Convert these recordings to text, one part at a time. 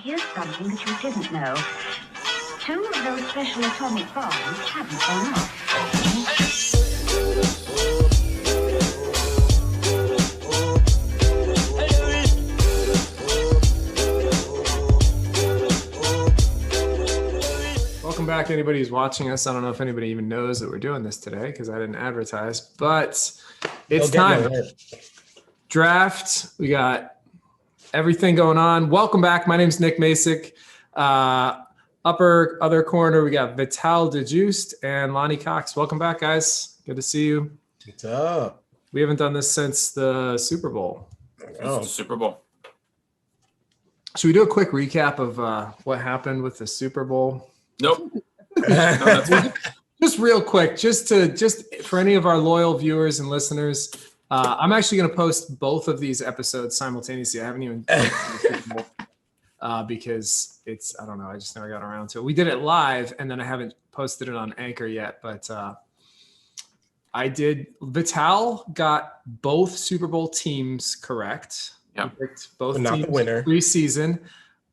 here's something that you didn't know. 2 of those special atomic bombs haven't gone off. Welcome back, anybody who's watching us. I don't know if anybody even knows that we're doing this today because I didn't advertise, but it's time. Draft. We got everything going on. Welcome back. My name's Nick Masick. Upper other corner, we got Vital DeJuiced and Lonnie Cox. Welcome back, guys. Good to see you. What's up? We haven't done this since the Super Bowl. Oh, Super Bowl. Should we do a quick recap of what happened with the Super Bowl? Nope. No, that's fine. Just real quick, just for any of our loyal viewers and listeners, I'm actually going to post both of these episodes simultaneously. I haven't even because I don't know, I just never got around to it. We did it live, and then I haven't posted it on Anchor yet, but I did. Vital got both Super Bowl teams correct. Yeah, picked both not teams the winner preseason.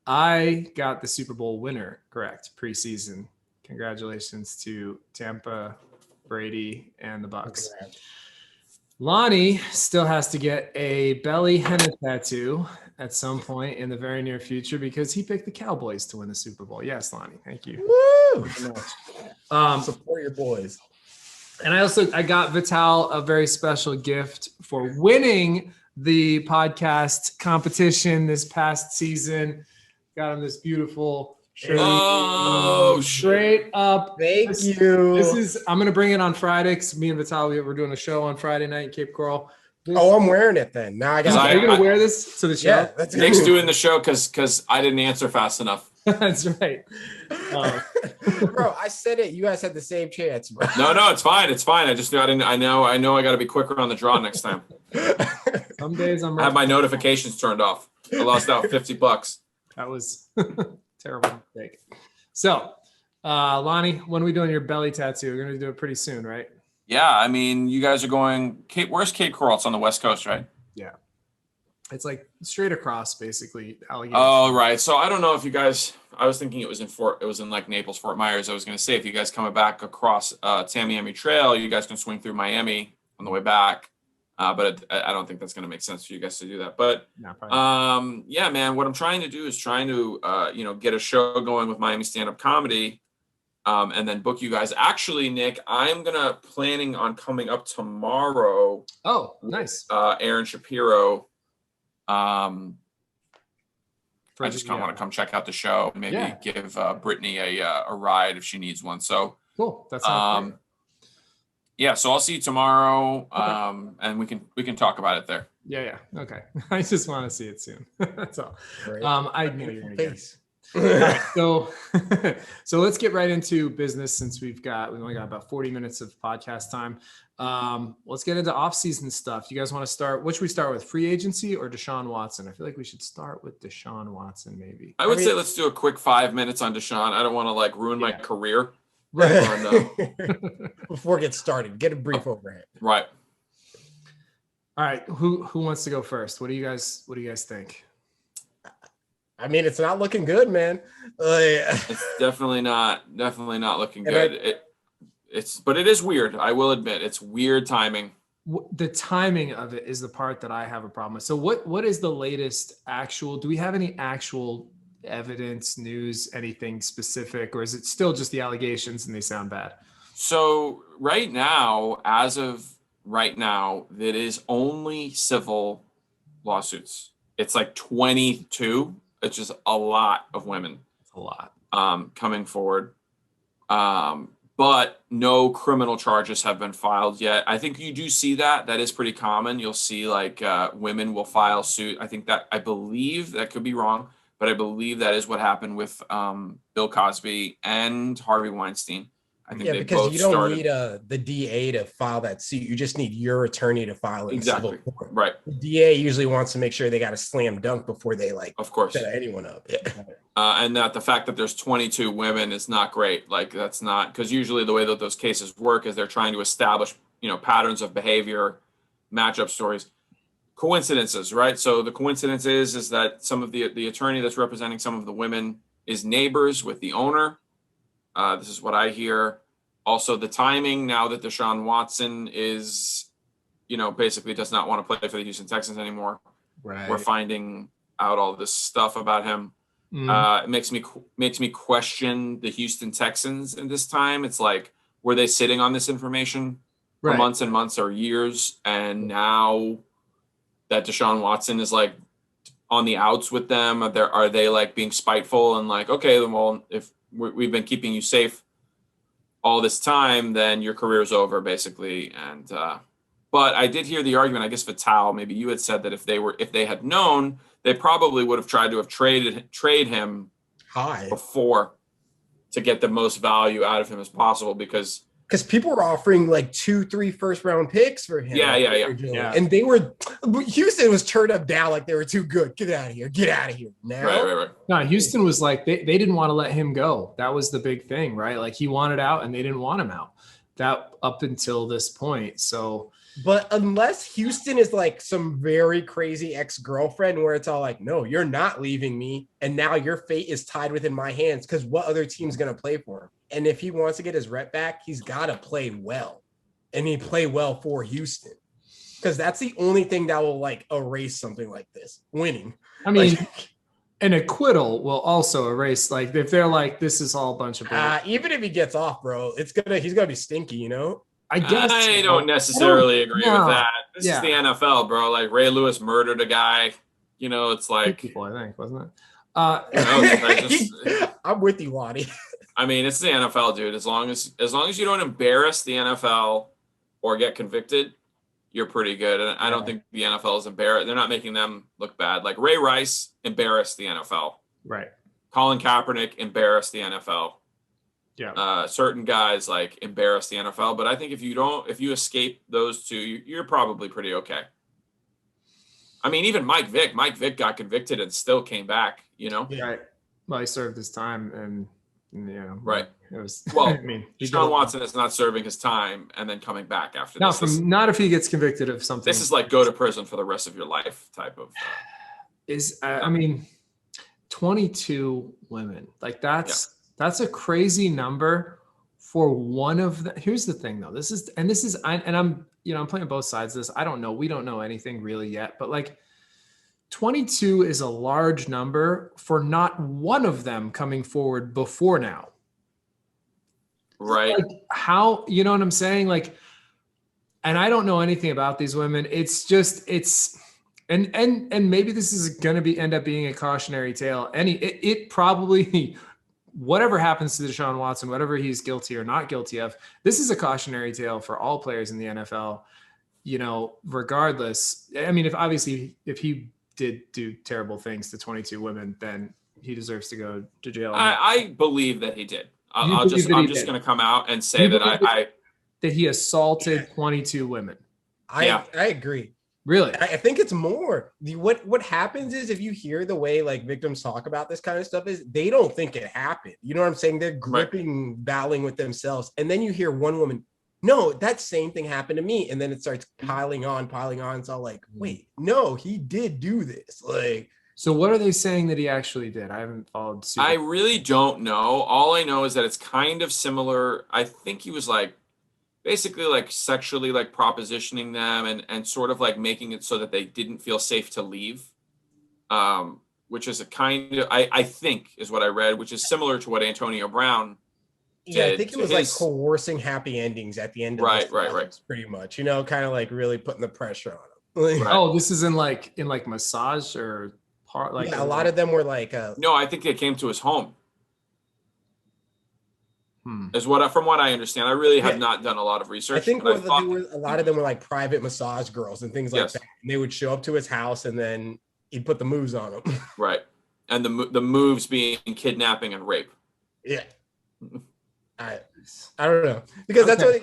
I got the Super Bowl winner correct preseason. Congratulations to Tampa, Brady, and the Bucs. Congrats. Lonnie still has to get a belly henna tattoo at some point in the very near future because he picked the Cowboys to win the Super Bowl. Yes, Lonnie, thank you. Woo! Support your boys. And I got Vital a very special gift for winning the podcast competition this past season. Got him this beautiful shirt. Oh, straight up. Thank you. This is, I'm going to bring it on Friday because me and Vital, we're doing a show on Friday night in Cape Coral. I'm wearing it then. Now I got. Are you going to wear this to the show? Yeah, that's Nick's doing the show because I didn't answer fast enough. That's right. Bro, I said it. You guys had the same chance, bro. No, it's fine. It's fine. I just knew I know I got to be quicker on the draw next time. Some days I'm I have my notifications turned off. I lost out $50. That was terrible mistake. So, Lonnie, when are we doing your belly tattoo? We're going to do it pretty soon, right? Yeah, I mean, you guys are going. Where's Cape Coral? It's on the West Coast, right? Yeah. It's like straight across, basically. Alligator. Oh, right. So I don't know if you guys. I was thinking it was in like Naples, Fort Myers. I was going to say if you guys coming back across Tamiami Trail, you guys can swing through Miami on the way back. But I don't think that's going to make sense for you guys to do that. But yeah, man, what I'm trying to do is get a show going with Miami stand-up comedy, and then book you guys. Actually, Nick, I'm planning on coming up tomorrow. Oh, nice. Aaron Shapiro. I just kind of want to come check out the show and maybe give Brittany a ride if she needs one. So cool. That's great. Yeah, so I'll see you tomorrow, and we can talk about it there. Yeah. Okay. I just want to see it soon. That's all. Great. I knew you were going to get. Right, so let's get right into business since we've only got about 40 minutes of podcast time. Let's get into offseason stuff. You guys want to start? What should we start with? Free agency or Deshaun Watson? I feel like we should start with Deshaun Watson, maybe. I would say let's do a quick 5 minutes on Deshaun. I don't want to ruin my career. Right. Before it gets started, get a brief overhead. Right. All right. Who wants to go first? What do you guys think? I mean, it's not looking good, man. It's definitely not looking good. But it is weird. I will admit, it's weird timing. The timing of it is the part that I have a problem with. So what is the latest actual? Do we have any actual evidence, news, anything specific, or is it still just the allegations and they sound bad? So right now, as of right now, it is only civil lawsuits. It's like 22. It's just a lot of women. It's a lot coming forward. But no criminal charges have been filed yet. I think you do see that. That is pretty common. You'll see women will file suit. I believe that could be wrong, but I believe that is what happened with Bill Cosby and Harvey Weinstein. I think because you don't need the DA to file that suit. You just need your attorney to file it. Exactly. Right. The DA usually wants to make sure they got a slam dunk before they of course, set anyone up. Yeah. And that the fact that there's 22 women is not great. That's not, because usually the way that those cases work is they're trying to establish, patterns of behavior, matchup stories. coincidences, right? So the coincidence is that some of the attorney that's representing some of the women is neighbors with the owner. This is what I hear. Also, the timing now that Deshaun Watson is, basically does not want to play for the Houston Texans anymore. Right. We're finding out all this stuff about him. It makes me question the Houston Texans in this time. It's like, were they sitting on this information for months and months or years? And now that Deshaun Watson is like on the outs with them, are they like being spiteful and like, okay, well, if we've been keeping you safe all this time, then your career is over, basically. And but I did hear the argument. I guess Vital, maybe you had said that if they had known, they probably would have tried to have trade him high before to get the most value out of him as possible, because people were offering like 2-3 first-round picks for him. Yeah. And Houston was turned up down like they were too good. Get out of here. Now, right. No, Houston was like, they didn't want to let him go. That was the big thing, right? Like he wanted out and they didn't want him out. That up until this point. So, but unless Houston is like some very crazy ex-girlfriend where it's all like, no, you're not leaving me, and now your fate is tied within my hands, because what other team's going to play for him? And if he wants to get his rep back, he's got to play well. And he play well for Houston, because that's the only thing that will like erase something like this, winning. I mean, an acquittal will also erase, like if they're like, this is all a bunch of bullshit. Even if he gets off, bro, he's gonna be stinky, I guess I don't necessarily agree with that. This is the NFL, bro. Like Ray Lewis murdered a guy. It's like people, I think, wasn't it? I'm with you, Waddy. I mean, it's the NFL, dude. As long as you don't embarrass the NFL or get convicted, you're pretty good. And I don't think the NFL is embarrassed. They're not making them look bad. Like Ray Rice embarrassed the NFL. Right. Colin Kaepernick embarrassed the NFL. Yeah. Certain guys like embarrass the NFL, but I think if you escape those two, you're probably pretty okay. I mean, even Mike Vick got convicted and still came back, Right. Well, he served his time and right. It was, well, I mean, Deshaun Watson is not serving his time and then coming back after this. Not if he gets convicted of something. This is like go to prison for the rest of your life type of. I mean, 22 women, like that's a crazy number for one of the. Here's the thing, though. I'm playing both sides of this. I don't know. We don't know anything really yet, but like 22 is a large number for not one of them coming forward before now. Right. Like how, you know what I'm saying? Like, and I don't know anything about these women. And maybe this is going to end up being a cautionary tale. It probably, whatever happens to Deshaun Watson, whatever he's guilty or not guilty of, this is a cautionary tale for all players in the NFL, regardless. I mean, if he did do terrible things to 22 women, then he deserves to go to jail. I believe that he did. I'm just going to come out and say that he assaulted 22 women. I agree. Really? I think it's more. What happens is, if you hear the way like victims talk about this kind of stuff, is they don't think it happened. You know what I'm saying? They're gripping, battling with themselves. And then you hear one woman, no, that same thing happened to me. And then it starts piling on. It's all like, wait, no, he did do this. Like, so what are they saying that he actually did? I haven't followed suit. I really don't know. All I know is that it's kind of similar. I think he was like basically like sexually like propositioning them and sort of like making it so that they didn't feel safe to leave. Which is a kind of, I think is what I read, which is similar to what Antonio Brown did. Yeah, I think it was like coercing happy endings at the end of right. Pretty much, kind of like really putting the pressure on them. Oh, this is in like massage or part, like a lot of them were like no, I think they came to his home. Is from what I understand. I really have not done a lot of research. I think a lot of them were like private massage girls and things like that. And they would show up to his house and then he'd put the moves on them. Right. And the moves being kidnapping and rape. Yeah. I don't know. Because that's what,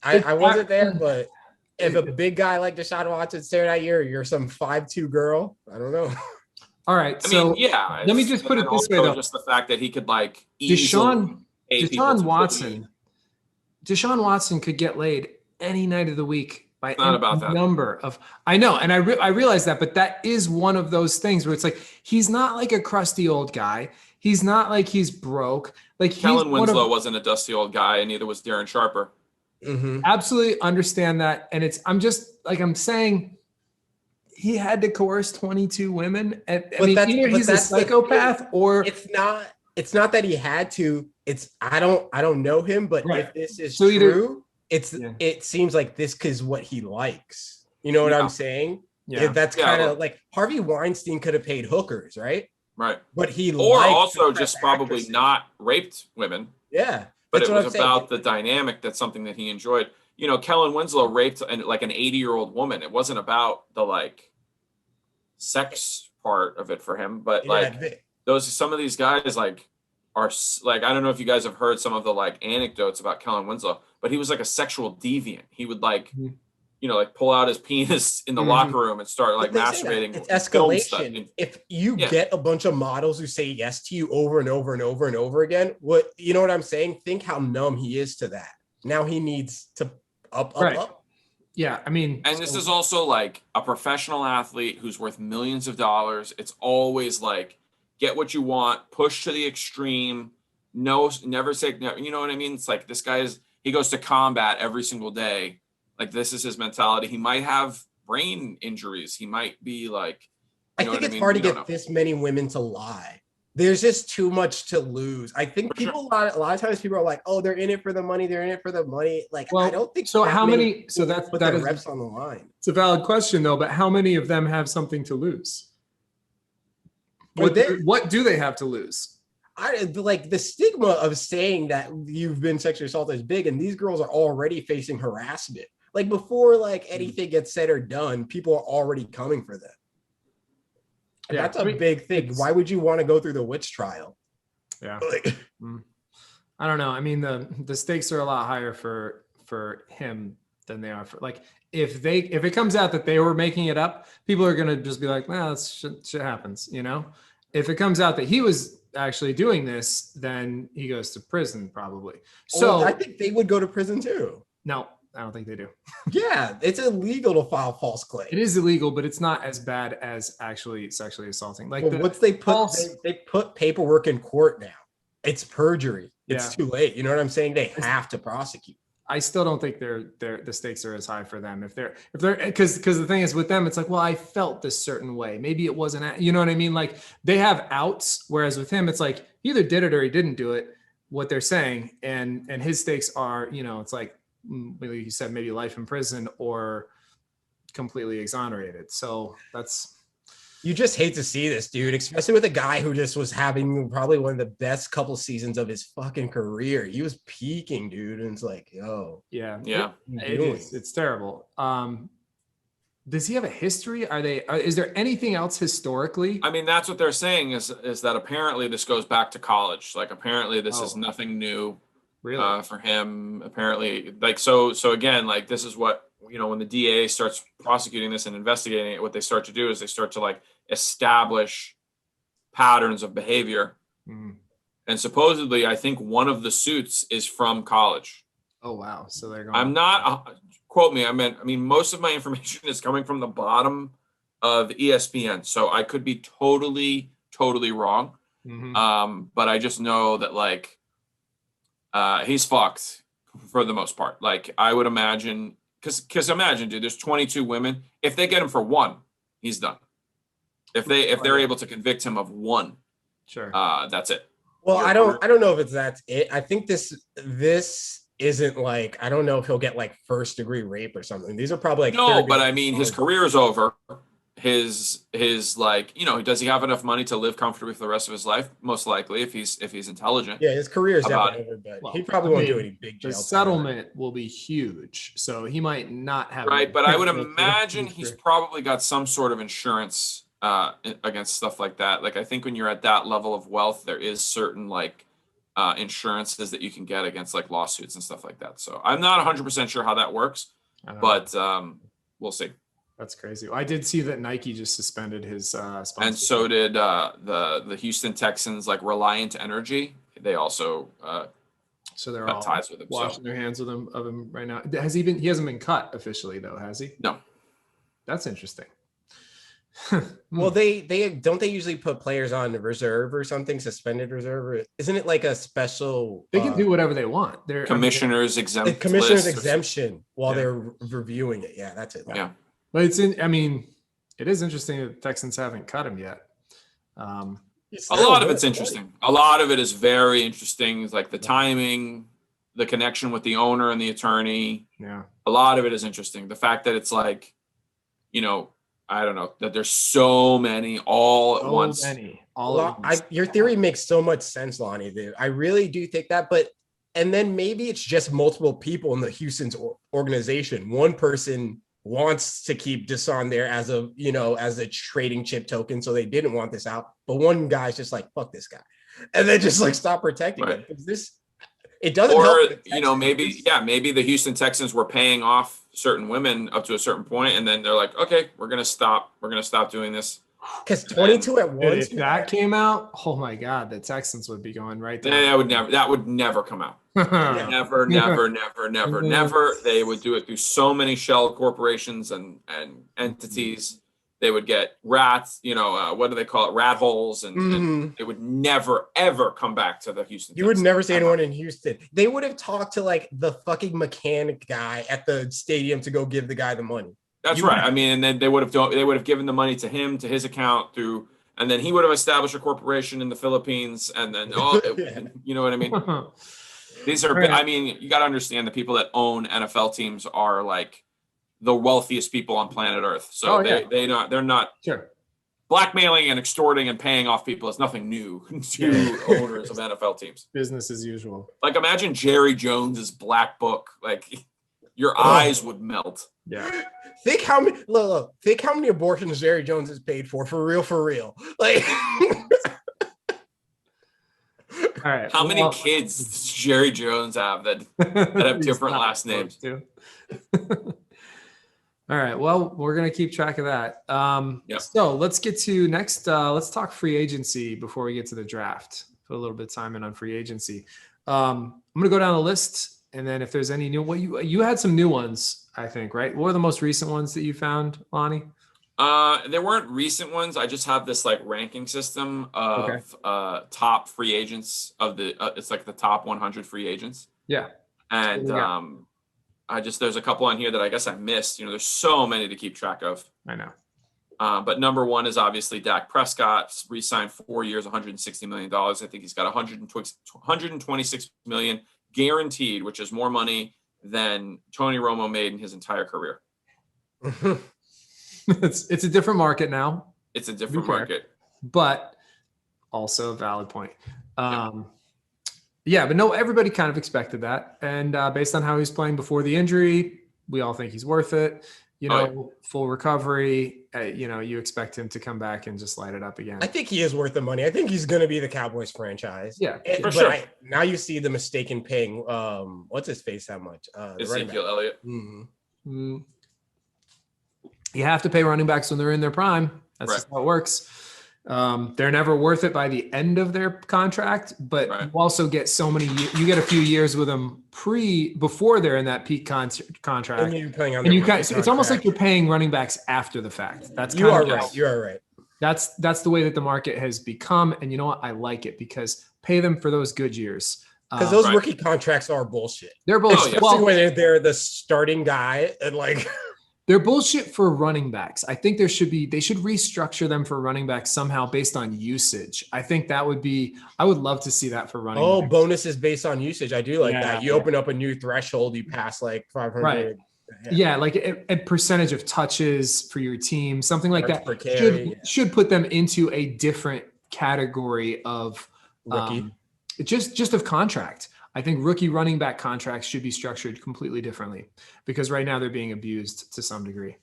I wasn't there, but if a big guy like Deshaun Watson stared at you, or you're some 5'2" girl, I don't know. All right. So let me just put it this way, though. Just the fact that he could like Deshaun Watson could get laid any night of the week by not about that. number of. I know, and I realize that, but that is one of those things where it's like he's not like a crusty old guy. He's not like he's broke. Like Kellen Winslow wasn't a dusty old guy, and neither was Darren Sharper. Absolutely understand that, and I'm just like I'm saying. He had to coerce 22 women. I mean, either he's a psychopath or it's not that he had to. It's I don't know him, but right. if this is so true, it seems like this is what he likes. You know what I'm saying? Yeah, that's kind of like Harvey Weinstein could have paid hookers, right? Right. But he also just probably not raped women. Yeah. But it was about the dynamic. That's something that he enjoyed. You know, Kellen Winslow raped like an 80-year-old woman. It wasn't about the like sex part of it for him, but some of these guys like are like, I don't know if you guys have heard some of the like anecdotes about Kellen Winslow, but he was like a sexual deviant. He would like, you know, like pull out his penis in the locker room and start like masturbating. It's escalation. If you get a bunch of models who say yes to you over and over and over and over again, you know what I'm saying? Think how numb he is to that. Now he needs to up. Yeah, I mean, and this is also like a professional athlete who's worth millions of dollars. It's always like, get what you want, push to the extreme. No, never say no. You know what I mean? It's like this guy he goes to combat every single day. Like this is his mentality. He might have brain injuries. He might be like, I think it's hard to get this many women to lie. There's just too much to lose. I think people a lot of times people are like, oh, they're in it for the money. They're in it for the money. Like, well, I don't think so. How many? So that is reps on the line. It's a valid question though. But how many of them have something to lose? What do they have to lose? I like the stigma of saying that you've been sexually assaulted is big, and these girls are already facing harassment. Like before, like anything gets said or done, people are already coming for them. Yeah, that's a big thing. Why would you want to go through the witch trial? Yeah. I don't know. I mean, the stakes are a lot higher for him than they are for like if it comes out that they were making it up, people are gonna just be like, well, that's shit happens, you know? If it comes out that he was actually doing this, then he goes to prison probably. So I think they would go to prison too. No, I don't think they do. Yeah, it's illegal to file false claims. It is illegal, but it's not as bad as actually sexually assaulting. Like they put paperwork in court now. It's perjury. It's too late. You know what I'm saying? They have to prosecute. I still don't think the stakes are as high for them. If they're because the thing is with them, it's like, well, I felt this certain way. Maybe it wasn't. You know what I mean? Like they have outs, whereas with him, it's like he either did it or he didn't do it. What they're saying, and his stakes are, you know, it's like you said, maybe life in prison or completely exonerated. So you just hate to see this, dude, especially with a guy who just was having probably one of the best couple seasons of his fucking career. He was peaking, dude. And it's like, yo. Yeah. It's terrible. Does he have a history? Is there anything else historically? I mean, that's what they're saying is that apparently this goes back to college. Like apparently this is nothing new. Really? For him, apparently, like so again, like this is what, you know, when the DA starts prosecuting this and investigating it, what they start to do is they start to like establish patterns of behavior. And supposedly, I think one of the suits is from college. Oh wow! So they're going. I'm not quote me. I mean, most of my information is coming from the bottom of ESPN, so I could be totally wrong. But I just know that like. He's fucked for the most part. Like I would imagine, because imagine, dude, there's 22 women. If they get him for one, he's done. If they're able to convict him of one, sure, that's it. Well, I don't know if that's it. I think this isn't like, I don't know if he'll get like first degree rape or something. These are probably like no, but I mean his career is over. His like, you know, does he have enough money to live comfortably for the rest of his life? Most likely, if he's intelligent. Yeah, his career is definitely over, but he probably won't do any big jail. The settlement will be huge, so he might not have. Right, but I would imagine he's probably got some sort of insurance against stuff like that. Like I think when you're at that level of wealth, there is certain like insurances that you can get against like lawsuits and stuff like that. So I'm not 100% sure how that works, but we'll see. That's crazy. I did see that Nike just suspended his sponsorship. And so did the Houston Texans, like Reliant Energy. They also So they're got all ties with him. washing their hands of him right now. He hasn't been cut officially though, has he? No. That's interesting. Well, they don't they usually put players on reserve or something, suspended reserve, or isn't it like a special? They can do whatever they want. They're Commissioner's exempt. Commissioner's list exemption while they're reviewing it. Yeah, that's it. Yeah. But it is interesting that the Texans haven't cut him yet. A lot of it's interesting. A lot of it is very interesting. It's like the timing, the connection with the owner and the attorney. Yeah. A lot of it is interesting. The fact that it's like, I don't know, that there's so many all at once. Your theory makes so much sense, Lonnie, dude. I really do think that, and then maybe it's just multiple people in the Houston's organization. One person wants to keep Deshaun there as a trading chip token, so they didn't want this out. But one guy's just like, fuck this guy. And then just like stop protecting him. It doesn't help. Maybe the Houston Texans were paying off certain women up to a certain point, and then they're like, okay, we're gonna stop doing this. Because 22 at once. If that came out, oh my God, the Texans would be going right there. That would never come out. Never. They would do it through so many shell corporations and entities. They would get rats, what do they call it? Rat holes. And it would never, ever come back to the Houston. You would never see anyone in Houston. They would have talked to like the fucking mechanic guy at the stadium to go give the guy the money. That's right. And then they would have given the money to him, to his account and then he would have established a corporation in the Philippines. And then, you know what I mean? These are, you got to understand the people that own NFL teams are like the wealthiest people on planet Earth. So they're not blackmailing and extorting and paying off people is nothing new to owners of NFL teams. Business as usual. Like imagine Jerry Jones's black book. Like your eyes would melt. Yeah. Think how many abortions Jerry Jones has paid for real. Like all right. How many kids does Jerry Jones have that have different last names? All right. Well, we're going to keep track of that. So let's get to next. Let's talk free agency before we get to the draft. Put a little bit of time in on free agency. I'm going to go down the list. And then if there's any new, you had some new ones, I think, right? What are the most recent ones that you found, Lonnie? There weren't recent ones. I just have this like ranking system of top free agents it's like the top 100 free agents. Yeah. And there's a couple on here that I guess I missed. There's so many to keep track of. I know. But number one is obviously Dak Prescott, re-signed 4 years, $160 million. I think he's got $126 million guaranteed, which is more money than Tony Romo made in his entire career. It's a different market now. It's a different market. But also a valid point. But no, everybody kind of expected that. And based on how he's playing before the injury, we all think he's worth it. Full recovery. You expect him to come back and just light it up again. I think he is worth the money. I think he's going to be the Cowboys franchise. Yeah, for sure. Now you see the mistake in paying, what's his face that much? Ezekiel Elliott. Mm-hmm. You have to pay running backs when they're in their prime. That's just how it works. They're never worth it by the end of their contract, but you also get you get a few years with them before they're in that peak contract. And you're paying on it's almost like you're paying running backs after the fact. You are right. That's the way that the market has become. And you know what? I like it because pay them for those good years. Because those rookie contracts are bullshit. They're bullshit. Especially when they're the starting guy and like they're bullshit for running backs. I think they should restructure them for running backs somehow based on usage. I think I would love to see that for running backs. Bonuses based on usage. I do like that. You open up a new threshold, you pass like 500. Right. Yeah, like a percentage of touches for your team, something like that should put them into a different category of rookie. Just of contract. I think rookie running back contracts should be structured completely differently because right now they're being abused to some degree.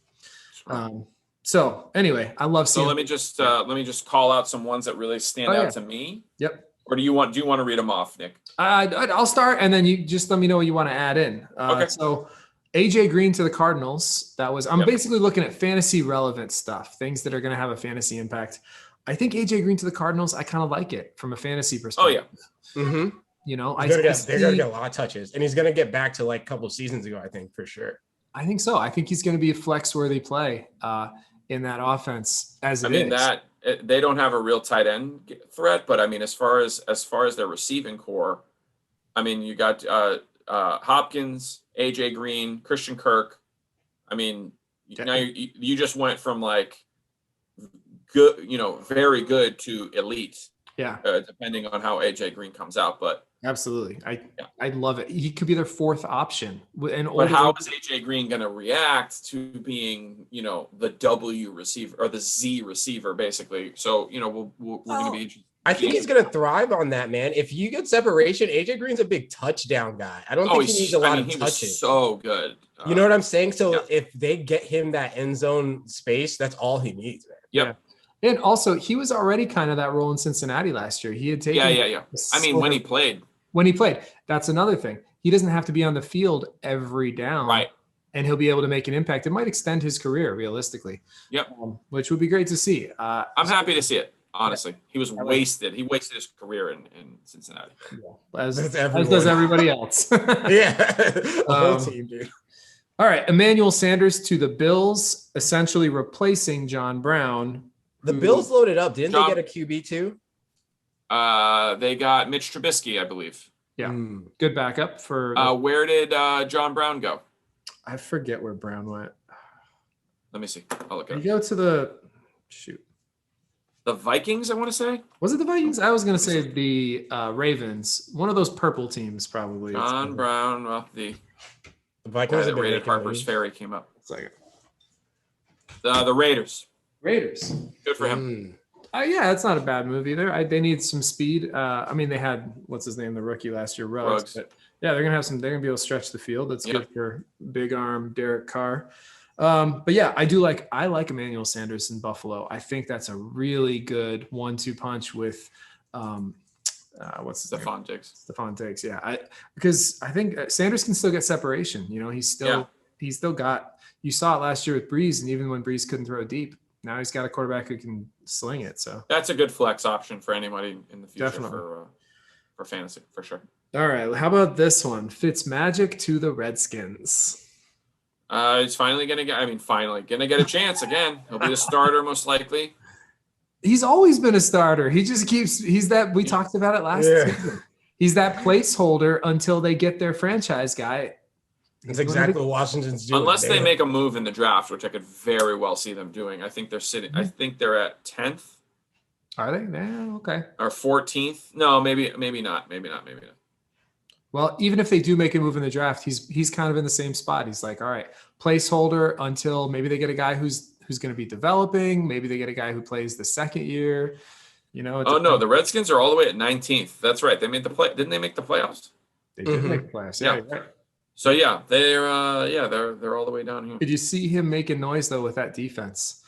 So anyway, I love seeing. So let me just call out some ones that really stand out to me. Yep. Or do you want to read them off, Nick? I'll start and then you just let me know what you want to add in. Okay. So AJ Green to the Cardinals. I'm basically looking at fantasy relevant stuff, things that are going to have a fantasy impact. I think AJ Green to the Cardinals, I kind of like it from a fantasy perspective. Oh yeah. Mm-hmm. You know, they're gonna get a lot of touches, and he's gonna get back to like a couple of seasons ago, I think, for sure. I think so. I think he's going to be a flex-worthy play in that offense as it I mean, is. they don't have a real tight end threat, but I mean, as far as their receiving core, I mean, you got Hopkins, AJ Green, Christian Kirk. I mean, now you just went from like good, very good to elite. Yeah, depending on how AJ Green comes out, but absolutely. I love it. He could be their fourth option. But how is AJ Green going to react to being, the W receiver or the Z receiver, basically? So, we're going to be interested. I think he's going to thrive on that, man. If you get separation, AJ Green's a big touchdown guy. I don't think he needs a lot of touches. Was so good. You know what I'm saying? So if they get him that end zone space, that's all he needs, man. Yep. Yeah. And also, he was already kind of that role in Cincinnati last year. He had taken. Yeah. I mean, when he played. That's another thing. He doesn't have to be on the field every down. Right. And he'll be able to make an impact. It might extend his career realistically. Yep. Which would be great to see. I'm happy to see it, honestly. He was wasted. He wasted his career in Cincinnati. Yeah. As does everybody else. Yeah. The whole team, dude. All right. Emmanuel Sanders to the Bills, essentially replacing John Brown. The Bills loaded up. Didn't they get a QB too? They got Mitch Trubisky, I believe. Yeah. Good backup for. Where did John Brown go? I forget where Brown went. Let me see. I'll look it up. You go to the Vikings, I want to say. Was it the Vikings? I was going to say the Ravens. One of those purple teams, probably. John Brown. Well, the Vikings that rated Harper's Ferry came up. Second. The Raiders. Good for him. Yeah, it's not a bad move either. They need some speed. I mean, they had what's his name, the rookie last year, Ruggs. But yeah, they're gonna be able to stretch the field. That's good for big arm Derek Carr. But yeah, I like Emmanuel Sanders in Buffalo. I think that's a really good 1-2 punch with what's his name? Stephon Diggs. Yeah, because I think Sanders can still get separation. He's still got. You saw it last year with Breeze, and even when Breeze couldn't throw deep. Now he's got a quarterback who can sling it. So that's a good flex option for anybody in the future. Definitely. For fantasy, for sure. All right. How about this one? Fitzmagic to the Redskins. He's finally going to get a chance again. He'll be the starter most likely. He's always been a starter. He just he's that, we talked about it last season. He's that placeholder until they get their franchise guy. That's exactly what Washington's doing. Unless they make a move in the draft, which I could very well see them doing. I think they're sitting. I think they're at 10th. Are they? Yeah, okay. Or 14th? No, maybe not. Well, even if they do make a move in the draft, he's kind of in the same spot. He's like, all right, placeholder until maybe they get a guy who's going to be developing. Maybe they get a guy who plays the second year. No, the Redskins are all the way at 19th. That's right. They made the play. Didn't they make the playoffs? They did make the playoffs. Yeah. Right. So yeah, they're all the way down here. Did you see him making noise though with that defense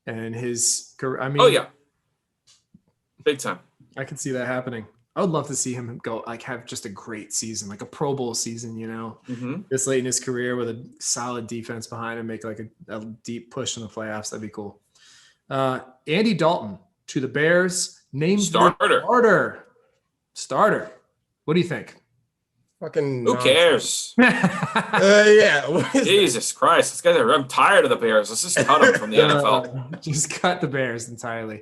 and his career? I mean, oh yeah, big time. I could see that happening. I would love to see him go have just a great season, like a Pro Bowl season. This late in his career with a solid defense behind him, make like a deep push in the playoffs. That'd be cool. Andy Dalton to the Bears, named starter. What do you think? Fucking who cares? Yeah. Jesus Christ. I'm tired of the Bears. Let's just cut them from the NFL. Just cut the Bears entirely.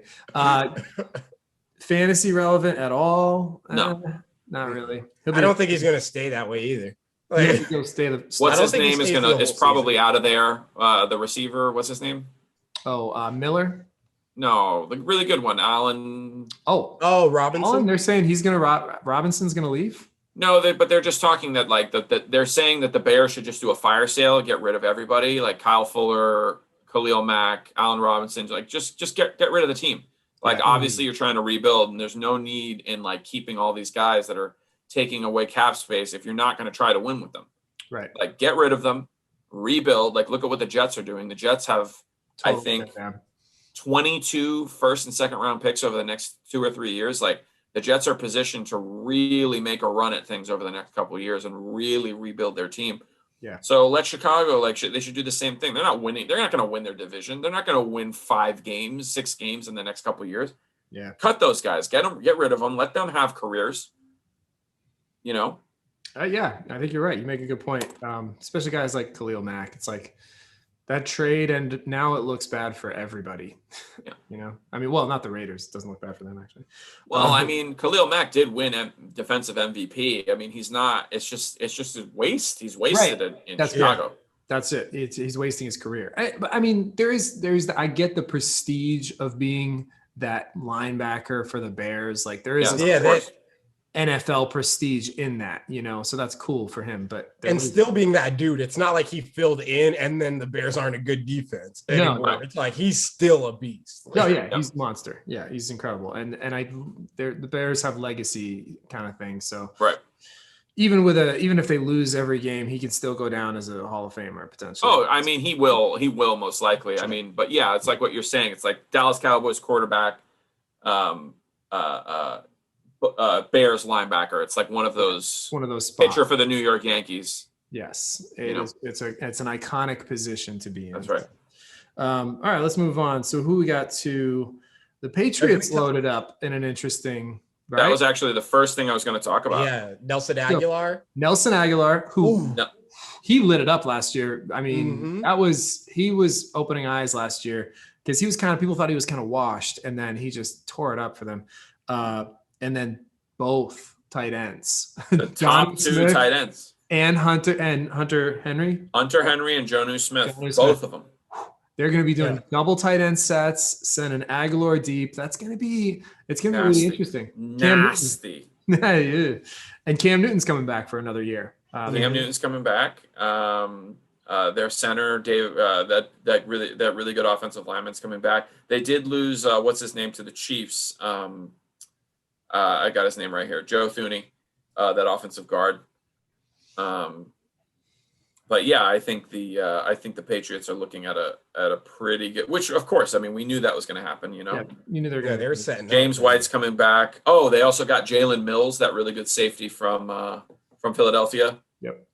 Fantasy relevant at all? No. Not really. I don't think he's going to stay that way either. He'll stay what's his name is probably out of there. The receiver, what's his name? Miller? No, the really good one. Allen. Oh, Robinson. They're saying Robinson's going to leave? No, but they're just talking that they're saying that the Bears should just do a fire sale, get rid of everybody, like Kyle Fuller, Khalil Mack, Allen Robinson, just get rid of the team. Obviously you're trying to rebuild, and there's no need in keeping all these guys that are taking away cap space if you're not going to try to win with them. Right. Get rid of them, rebuild. Look at what the Jets are doing. The Jets have, I think, 22 first and second round picks over the next 2 or 3 years. The Jets are positioned to really make a run at things over the next couple of years and really rebuild their team. Yeah. So let Chicago, they should do the same thing. They're not winning. They're not going to win their division. They're not going to win 5 games, 6 games in the next couple of years. Yeah. Cut those guys. Get rid of them. Let them have careers. you know. Yeah, I think you're right. You make a good point. Especially guys like Khalil Mack. It's like that trade, and now it looks bad for everybody. Yeah. You know, I mean, well, not the Raiders. It doesn't look bad for them actually. Well, I mean, Khalil Mack did win defensive MVP. I mean, he's not. It's just a waste. He's wasted Right. it in That's Chicago. That's it. He's wasting his career. But I mean, I get the prestige of being that linebacker for the Bears. Like there is That NFL prestige in that, you know, so that's cool for him. But still being that dude, it's not like he filled in and then the Bears aren't a good defense anymore. No. It's like he's still a beast. Oh yeah, he's a monster. Yeah, he's incredible. And the Bears have legacy kind of thing. So right. Even if they lose every game, he can still go down as a Hall of Famer potentially. Oh, I mean, he will most likely. I mean, but yeah, it's like what you're saying. It's like Dallas Cowboys quarterback, Bears linebacker. It's like one of those spots. Pitcher for the New York Yankees. Yes, it's an iconic position to be in. That's right. All right, let's move on. So who we got to the Patriots loaded up in an interesting. Right? That was actually the first thing I was going to talk about. Yeah, Nelson Aguilar. Who he lit it up last year. I mean, he was opening eyes last year because people thought he was kind of washed, and then he just tore it up for them. And then both tight ends, the top two tight ends, and Hunter Henry. Hunter Henry and Jonnu Smith, both of them. They're going to be doing double tight end sets, sending Aguilar deep. It's going to be really interesting. Nasty. Yeah. And Cam Newton's coming back for another year. Cam Newton's coming back. Their center, Dave, that really good offensive lineman's coming back. They did lose what's his name to the Chiefs. I got his name right here, Joe Thuney, that offensive guard. But yeah, I think the Patriots are looking at a pretty good. Which of course, I mean, we knew that was going to happen. You know, yeah, you knew they're setting. James White's coming back. Oh, they also got Jalen Mills, that really good safety from Philadelphia. Yep.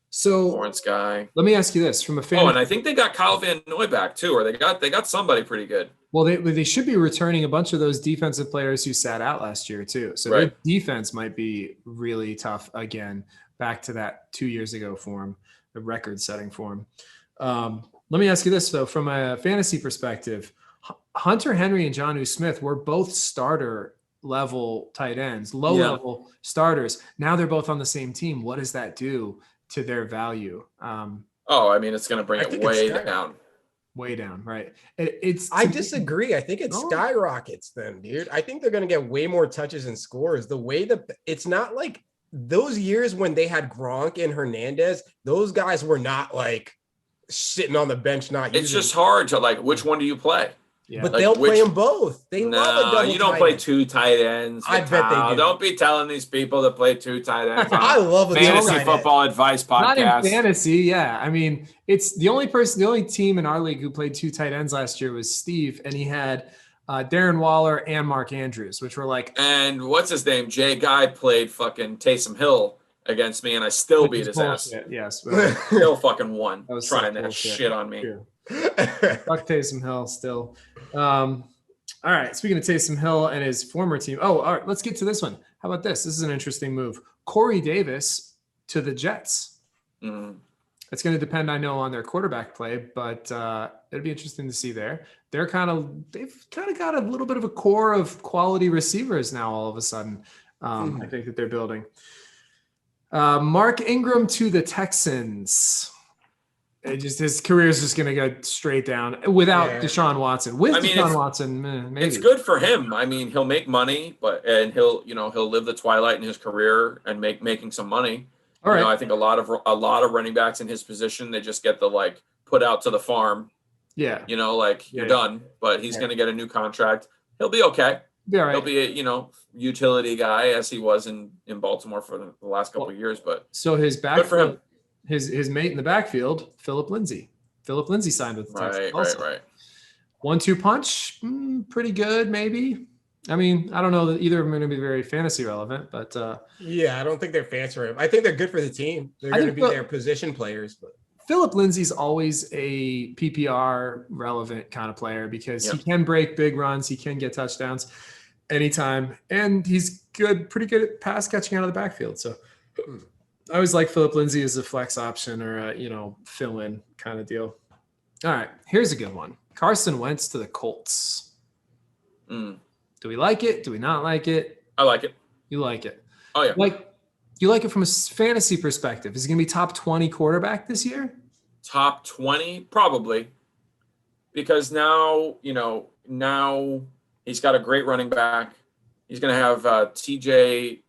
So Lawrence guy. Let me ask you this: from a fan. Oh, and I think they got Kyle Van Noy back too, or they got somebody pretty good. Well, they should be returning a bunch of those defensive players who sat out last year too. So their defense might be really tough again, back to that 2 years ago form, the record-setting form. Let me ask you this though: from a fantasy perspective, Hunter Henry and Jonnu Smith were both starter level tight ends, low level starters. Now they're both on the same team. What does that do to their value? I mean, it's going to bring it way down. Way down, right? I disagree. I think it skyrockets them, dude. I think they're going to get way more touches and scores. The way that it's not like those years when they had Gronk and Hernandez, those guys were not like sitting on the bench. It's just hard to like, which one do you play? Yeah. But they'll play them both. They love a double. You don't play two tight ends. I bet they do. Don't be telling these people to play two tight ends. I love a fantasy football advice podcast. Not in fantasy, yeah. I mean, it's the only team in our league who played two tight ends last year was Steve, and he had Darren Waller and Mark Andrews, which were like. And what's his name? Jay Guy played fucking Taysom Hill against me, and I still beat his ass. Yes, still fucking won. Trying that shit on me. Sure. Fuck Taysom Hill still. All right. Speaking of Taysom Hill and his former team. Oh, all right. Let's get to this one. How about this? This is an interesting move. Corey Davis to the Jets. Mm-hmm. It's going to depend, I know, on their quarterback play, but it'd be interesting to see there. They've kind of got a little bit of a core of quality receivers now. All of a sudden, I think that they're building. Mark Ingram to the Texans. His career is just going to go straight down without Deshaun Watson. Deshaun Watson, maybe it's good for him. I mean, he'll make money, and he'll live the twilight in his career and making some money. All right. I think a lot of running backs in his position, they just get the put out to the farm. Yeah. You're done. But he's going to get a new contract. He'll be okay. Yeah, right. He'll be a utility guy as he was in Baltimore for the last couple of years. But so his back good for him. His mate in the backfield, Philip Lindsay. Philip Lindsay signed with the Texans. Right. 1-2 punch, pretty good, maybe. I mean, I don't know that either of them are going to be very fantasy relevant, but I don't think they're fantasy relevant. I think they're good for the team. They're going to be their position players. But Philip Lindsay's always a PPR relevant kind of player because he can break big runs, he can get touchdowns anytime, and he's pretty good at pass catching out of the backfield. So I always like Philip Lindsay as a flex option or a, fill in kind of deal. All right, here's a good one. Carson Wentz to the Colts. Do we like it? Do we not like it? I like it. You like it? Oh yeah. You like it from a fantasy perspective. Is he going to be top 20 quarterback this year? Top 20, probably. Because now he's got a great running back. He's going to have T.Y.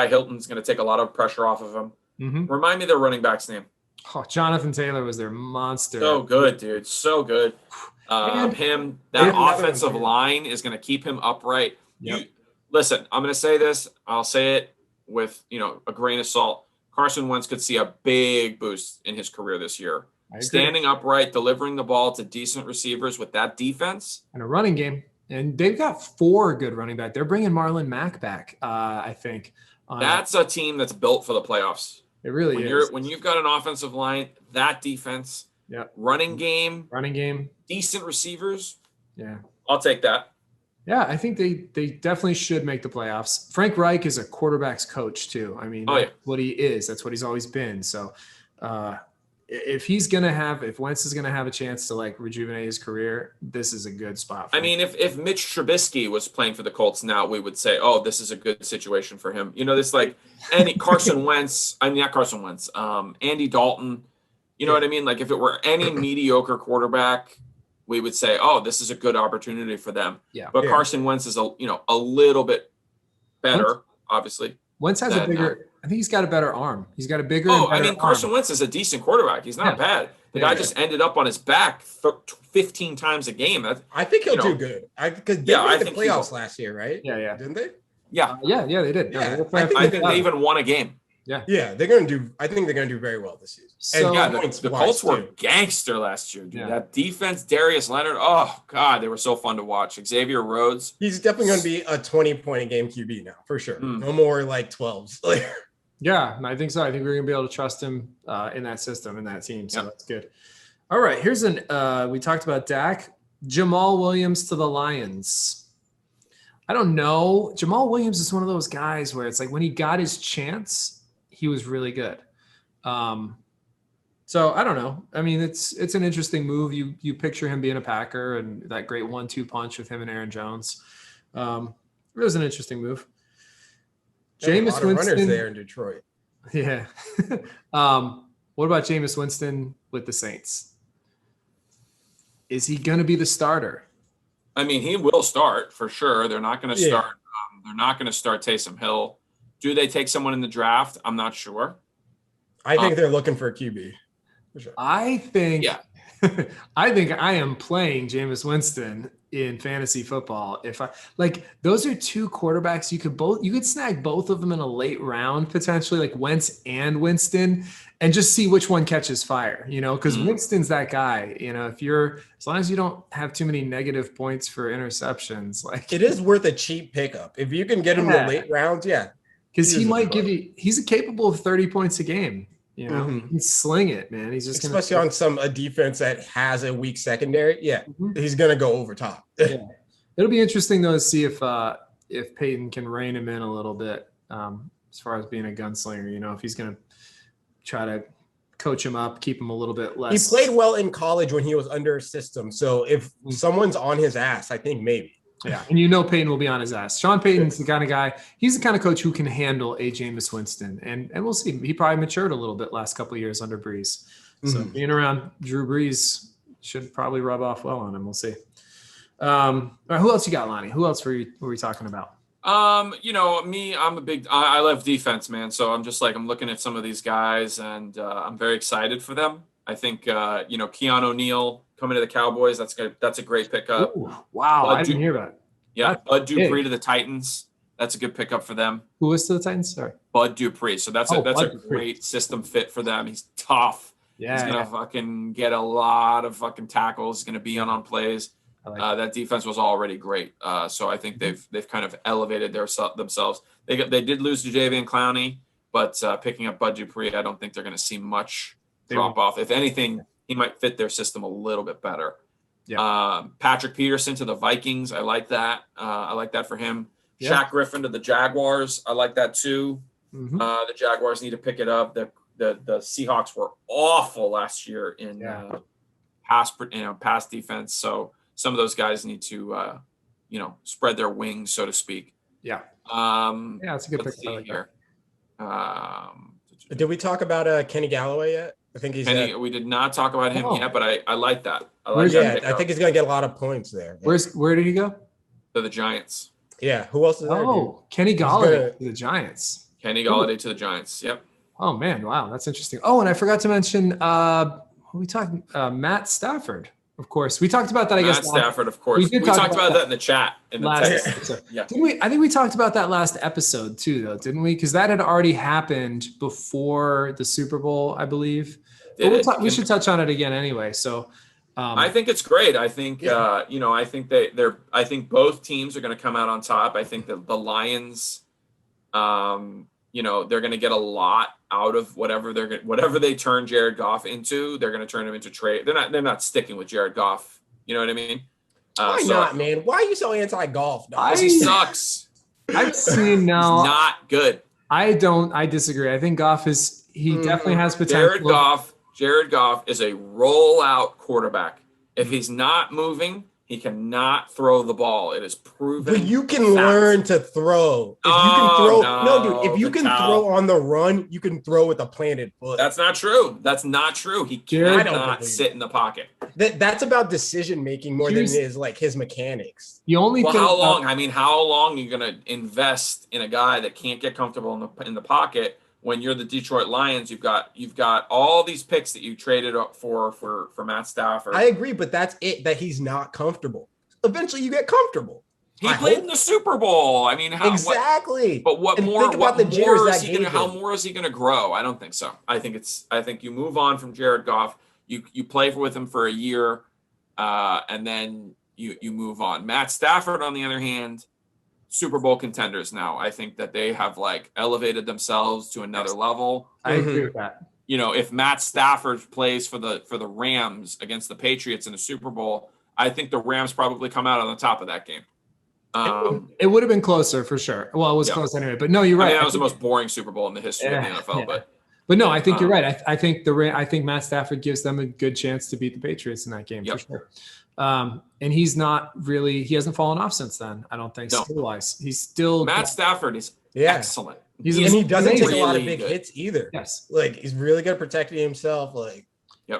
Hilton's going to take a lot of pressure off of him. Mm-hmm. Remind me their running back's name. Oh, Jonathan Taylor was their monster. So good, dude. So good. That offensive line is going to keep him upright. Yep. Listen, I'm going to say this. I'll say it with, a grain of salt. Carson Wentz could see a big boost in his career this year. Standing upright, delivering the ball to decent receivers with that defense. And a running game. And they've got 4 good running back. They're bringing Marlon Mack back, I think. That's a team that's built for the playoffs. It really is. When you've got an offensive line, that defense, running game, decent receivers. Yeah. I'll take that. Yeah, I think they definitely should make the playoffs. Frank Reich is a quarterback's coach too. I mean, that's what he is. That's what he's always been. So if Wentz is gonna have a chance to rejuvenate his career, this is a good spot for him. If Mitch Trubisky was playing for the Colts now, we would say, oh, this is a good situation for him. Carson Wentz, not Carson Wentz, Andy Dalton, you know what I mean? If it were any mediocre quarterback, we would say, oh, this is a good opportunity for them. Yeah. But Carson Wentz is a little bit better, obviously. Wentz has a bigger I think he's got a better arm. He's got a bigger Carson Wentz is a decent quarterback. He's not bad. The guy just ended up on his back 15 times a game. I think he'll do good. Because they made the playoffs last year, right? Yeah. Didn't they? Yeah, they did. Yeah. I think they even won a game. Yeah, they're going to do. I think they're going to do very well this season. So, the Colts were gangster last year, dude. Yeah. That defense, Darius Leonard. Oh God, they were so fun to watch. Xavier Rhodes. He's definitely going to be a 20-point-a-game QB now for sure. No more 12s. Yeah, I think so. I think we're going to be able to trust him in that system, in that team. So that's good. All right, here's we talked about Dak. Jamal Williams to the Lions. I don't know. Jamal Williams is one of those guys where it's when he got his chance, he was really good. So I don't know. It's an interesting move. You picture him being a Packer and that great 1-2 punch with him and Aaron Jones. It was an interesting move. Jameis Winston runners there in Detroit. Yeah. What about Jameis Winston with the Saints? Is he going to be the starter? He will start for sure. They're not going to start. They're not going to start Taysom Hill. Do they take someone in the draft? I'm not sure. I think they're looking for a QB. For sure. I think I am playing Jameis Winston in fantasy football. If those are 2 quarterbacks you could snag both of them in a late round potentially, Wentz and Winston, and just see which one catches fire, because Winston's that guy, as long as you don't have too many negative points for interceptions, it is worth a cheap pickup if you can get him in the late rounds. Yeah. Because he might he's capable of 30 points a game. He can sling it, man. He's just especially on a defense that has a weak secondary. Yeah, he's gonna go over top. Yeah. It'll be interesting though to see if Peyton can rein him in a little bit as far as being a gunslinger. If he's gonna try to coach him up, keep him a little bit less. He played well in college when he was under a system. So if someone's on his ass, I think maybe. Yeah, and Peyton will be on his ass. Sean Payton's the kind of guy, he's the kind of coach who can handle a Jameis Winston. And we'll see. He probably matured a little bit last couple of years under Breeze. So being around Drew Brees should probably rub off well on him. We'll see. All right, who else you got, Lonnie? Who else were we talking about? Me, I love defense, man. So I'm just I'm looking at some of these guys and I'm very excited for them. I think, Keanu O'Neal coming to the Cowboys, that's a great pickup. Ooh, wow, I didn't hear that. Yeah, Bud Dupree to the Titans. That's a good pickup for them. Who was to the Titans? Sorry. Bud Dupree. So that's a great system fit for them. He's tough. Yeah. He's going to fucking get a lot of fucking tackles. He's going to be on plays. That defense was already great. So I think they've kind of elevated themselves. They did lose to Jadeveon Clowney, but picking up Bud Dupree, I don't think they're going to see much drop off. If anything, he might fit their system a little bit better. Yeah. Patrick Peterson to the Vikings. I like that. I like that for him. Yeah. Shaq Griffin to the Jaguars. I like that too. Mhm. The Jaguars need to pick it up. The Seahawks were awful last year in pass defense. So some of those guys need to spread their wings, so to speak. Yeah. Yeah, it's a good let's pick. I see like here. Did we talk about Kenny Galloway yet? I think he's we did not talk about him yet, but I like that. I like Where's that. I think he's gonna get a lot of points there. Yeah. Where did he go? To the Giants. Yeah, who else is there? Oh, Kenny Galladay to the Giants. Kenny Galladay to the Giants. Yep. Oh man, wow, that's interesting. Oh, and I forgot to mention we talked Matt Stafford. Of course, we talked about that. Matt Stafford, of course. We talked about that in the chat. Last episode. Yeah. Didn't we? I think we talked about that last episode too, though, didn't we? Because that had already happened before the Super Bowl, I believe. But we should touch on it again anyway. So, I think it's great. I think I think I think both teams are going to come out on top. I think that the Lions, they're going to get a lot out of whatever they turn Jared Goff into. They're going to turn him into trade. They're not sticking with Jared Goff. You know what I mean? Why not, man? Why are you so anti-golf? Because he sucks. I've seen now. He's not good. I disagree. I think Goff definitely has potential. Jared Goff is a rollout quarterback. If he's not moving, he cannot throw the ball. It is proven. But you can learn to throw. If you can throw on the run, you can throw with a planted foot. That's not true. He cannot sit in the pocket. That's about decision making more than it is like his mechanics. The only thing. How long? How long are you going to invest in a guy that can't get comfortable in the pocket? When you're the Detroit Lions, you've got all these picks that you traded up for Matt Stafford. I agree, but that's it. That he's not comfortable. Eventually, you get comfortable. He played in the Super Bowl. Exactly. But what and more? Think about the jitters that gave him. How more is he going to grow? I don't think so. I think you move on from Jared Goff. You play with him for a year, and then you move on. Matt Stafford, on the other hand, Super Bowl contenders now. I think that they have elevated themselves to another level. I agree with that. If Matt Stafford plays for the Rams against the Patriots in the Super Bowl, I think the Rams probably come out on the top of that game. It would have been closer for sure. Well, it was close anyway, but no, you're right. That was the most boring Super Bowl in the history of the NFL. Yeah. But no, I think you're right. I think Matt Stafford gives them a good chance to beat the Patriots in that game for sure. And he hasn't fallen off since then. I don't think skill-wise. He's still Matt Stafford is excellent. He doesn't take a lot of big hits either. Yes. He's really good at protecting himself.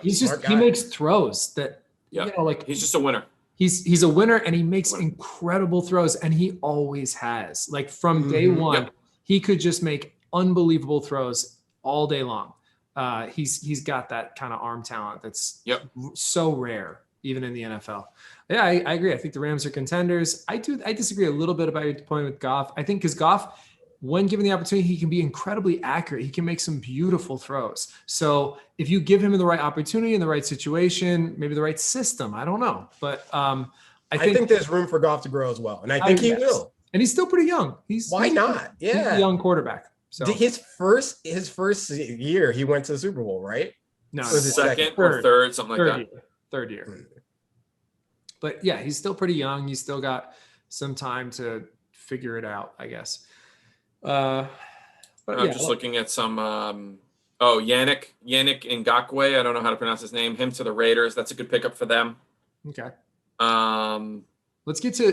He makes throws that he's just a winner. He's a winner and he makes incredible throws, and he always has. From day one, he could just make unbelievable throws all day long. He's got that kind of arm talent that's so rare, even in the NFL. Yeah, I agree. I think the Rams are contenders. I disagree a little bit about your point with Goff. I think because Goff, when given the opportunity, he can be incredibly accurate. He can make some beautiful throws. So if you give him the right opportunity in the right situation, maybe the right system, I don't know. But I think there's room for Goff to grow as well. And I think he will. And he's still pretty young. Why not? Yeah. He's a young quarterback. So his first year, he went to the Super Bowl, right? No, second or third, something like that. Third year. But yeah, he's still pretty young. He's still got some time to figure it out, I guess. But I'm just looking at some. Yannick Ngakoue. I don't know how to pronounce his name. Him to the Raiders. That's a good pickup for them. Okay. Let's get to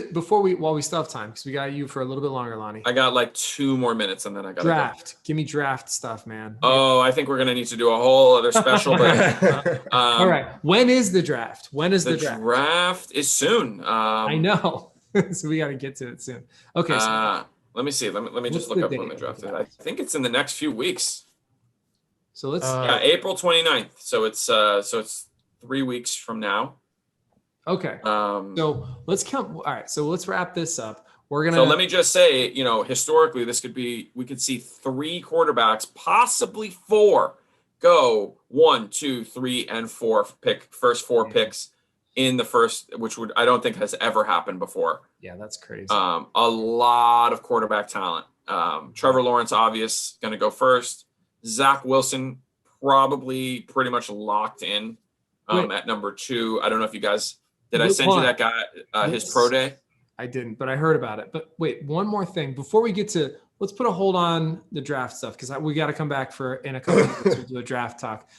while we still have time, because we got you for a little bit longer, Lonnie. I got 2 more minutes and then I got draft. Give me draft stuff, man. Oh, I think we're gonna need to do a whole other special. All right. When is the draft? The draft is soon. I know. So we got to get to it soon. Okay. So let me see. Let me just look up when the draft is. I think it's in the next few weeks. So let's. April 29th. So it's 3 weeks from now. Okay. So let's count. All right. So let's wrap this up. We're gonna. So let me just say, historically, we could see 3 quarterbacks, possibly 4, go 1, 2, 3, and 4 first 4 picks in the first, which I don't think has ever happened before. Yeah, that's crazy. A lot of quarterback talent. Trevor Lawrence, obvious, going to go first. Zach Wilson, probably pretty much locked in at number 2. I don't know if you guys. Did I send you that guy, his pro day? I didn't, but I heard about it. But wait, one more thing before we get to, let's put a hold on the draft stuff because we got to come back in a couple of minutes to do a draft talk.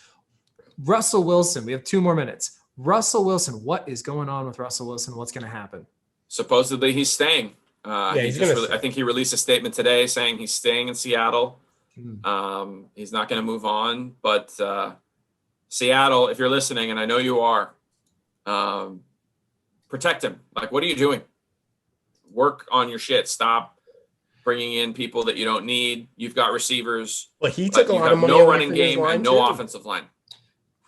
Russell Wilson, we have 2 more minutes. Russell Wilson, what is going on with Russell Wilson? What's going to happen? Supposedly he's staying. I think he released a statement today saying he's staying in Seattle. He's not going to move on, but Seattle, if you're listening, and I know you are, protect him. Like, what are you doing? Work on your shit. Stop bringing in people that you don't need. You've got receivers. Well, he took a lot of money. No running game and no offensive line.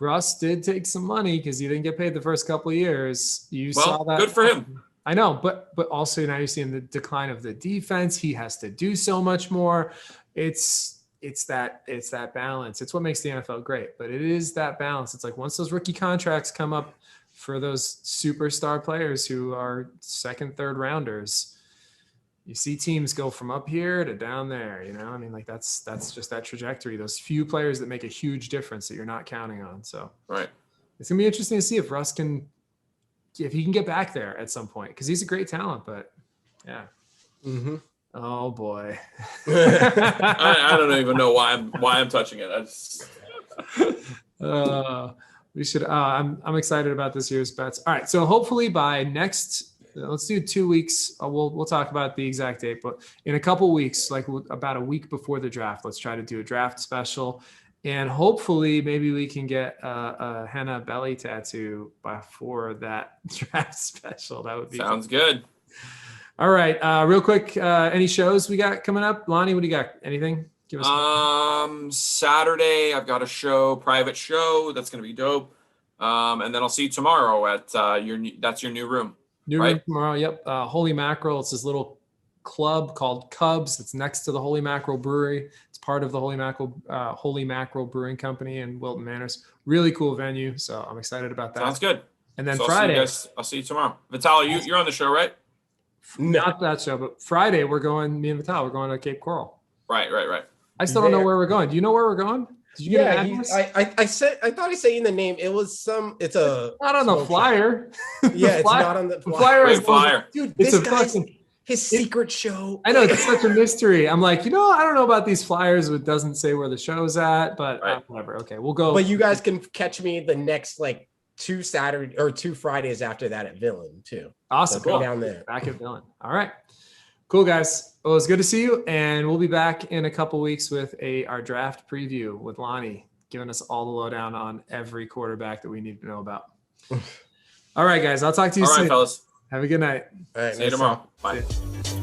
Russ did take some money because he didn't get paid the first couple of years. Saw that. Good for him. I know, but also now you're seeing the decline of the defense. He has to do so much more. It's that balance. It's what makes the NFL great, but it is that balance. It's like once those rookie contracts come up for those superstar players who are 2nd, 3rd rounders, you see teams go from up here to down there, you know? I mean, like that's just that trajectory. Those few players that make a huge difference that you're not counting on. So right. It's gonna be interesting to see if Russ if he can get back there at some point, because he's a great talent, but yeah. Mm-hmm. Oh boy. I don't even know why I'm touching it. We should. I'm excited about this year's bets. All right, so hopefully by next, let's do 2 weeks. We'll talk about the exact date, but in a couple weeks, like about a week before the draft, let's try to do a draft special, and hopefully maybe we can get a henna belly tattoo before that draft special. That would be sounds good. All right, real quick, any shows we got coming up? Lonnie, what do you got? Anything? Give us Saturday, I've got a private show that's going to be dope. And then I'll see you tomorrow at your new room. New room tomorrow. Yep. Holy Mackerel. It's this little club called Cubs. It's next to the Holy Mackerel Brewery. It's part of the Holy Mackerel Brewing Company in Wilton Manors. Really cool venue. So I'm excited about that. Sounds good. And then Friday, I'll see you tomorrow. Vital, you're on the show, right? Not that show, but Friday me and Vital, we're going to Cape Coral. Right. I still don't know where we're going. Do you know where we're going? Did you get an address? I thought I said in the name. It was not on the flyer. Yeah, it's not on the flyer. Dude, It's his secret show. I know, it's such a mystery. I'm like, I don't know about these flyers. It doesn't say where the show's at, but whatever. Okay, we'll go. But you guys can catch me the next 2 Saturday or 2 Fridays after that at Villain too. Awesome. So go down there. Back at Villain. All right. Cool, guys. Well, it's good to see you. And we'll be back in a couple weeks with our draft preview with Lonnie, giving us all the lowdown on every quarterback that we need to know about. All right, guys. I'll talk to you soon. All right, fellas. Have a good night. All right, see you tomorrow. Bye. See you.